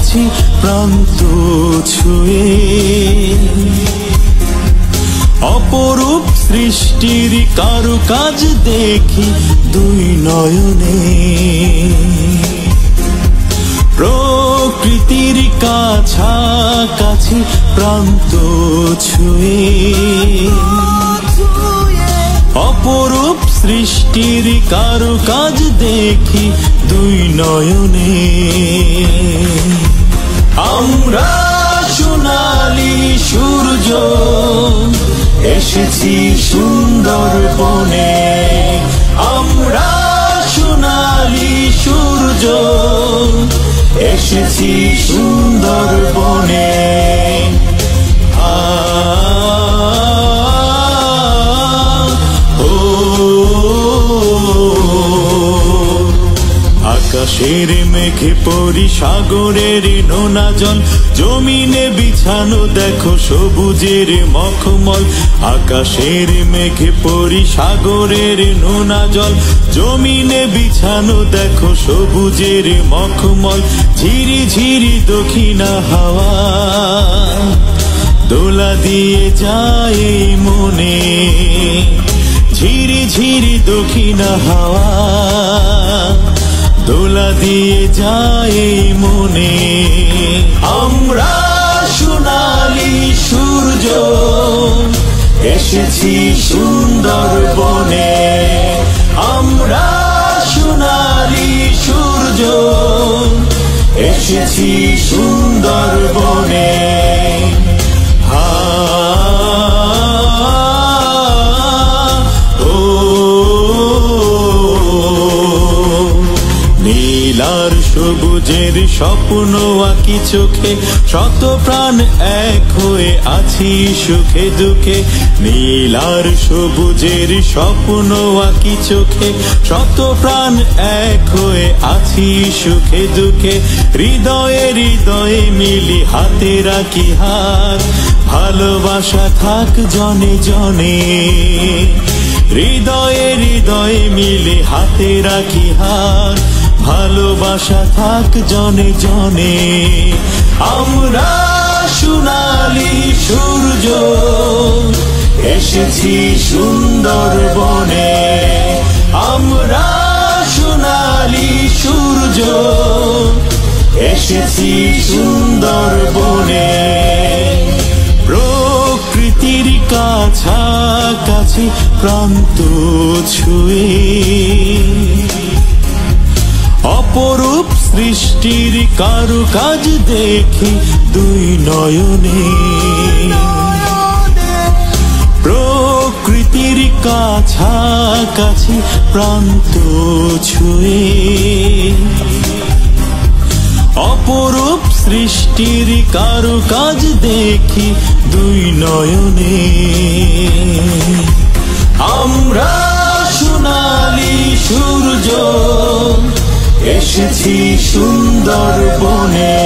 কাছাকাছি প্রান্ত ছুঁয়ে অপরূপ সৃষ্টির কারুকাজ দেখি দুই নয়নে প্রকৃতির কাছাকাছি প্রান্ত ছুঁয়ে অপরূপ সৃষ্টির কারুকাজ দেখি দুই নয়নে আমরা সোনালি সূর্য এসেছি সুন্দরবনে আমরা সোনালি সূর্য এসেছি সুন্দরবনে আকাশের মেঘে পরি সাগরের নোনা জল জমিনে বিছানো দেখো সবুজের মখমল আকাশের মেঘে পরি সাগরের নোনা জল জমিনে বিছানো দেখো সবুজের মখমল ঝিরি ঝিরি দক্ষিণা হাওয়া দোলা দিয়ে যায় মনে ঝিরি ঝিরি দক্ষিণা হাওয়া দোলা দিয়ে যায় মনে আমরা সোনালি সূর্য এসেছি সুন্দরবনে আমরা সোনালি সূর্য এসেছি সুন্দরবনে নীলার সবুজের স্বপ্ন আঁকি চোখে শত প্রাণ এক হয়ে আছি সুখে দুঃখে নীলার সবুজের স্বপ্ন আঁকি চোখে শত প্রাণ এক হয়ে আছি সুখে দুঃখে হৃদয়ে হৃদয়ে মিলি হাতে রাখি হাত ভালোবাসা থাক জনে জনে হৃদয়ে হৃদয়ে মিলে হাতে রাখি হাত ভালোবাসা থাক জনে জনে আমরা সোনালি সূর্য এসেছি সুন্দরবনে আমরা সোনালি সূর্য এসেছি সুন্দরবনে প্রকৃতির কাছাকাছি প্রান্ত ছুঁয়ে অপরূপ সৃষ্টির কারুকাজ দেখি দুই নয়নে প্রকৃতির কাছাকাছি প্রান্ত ছুঁয়ে অপরূপ সৃষ্টির কারুকাজ দেখি দুই নয়নে আমরা সোনালি সূর্য এসেছি সুন্দরবনে।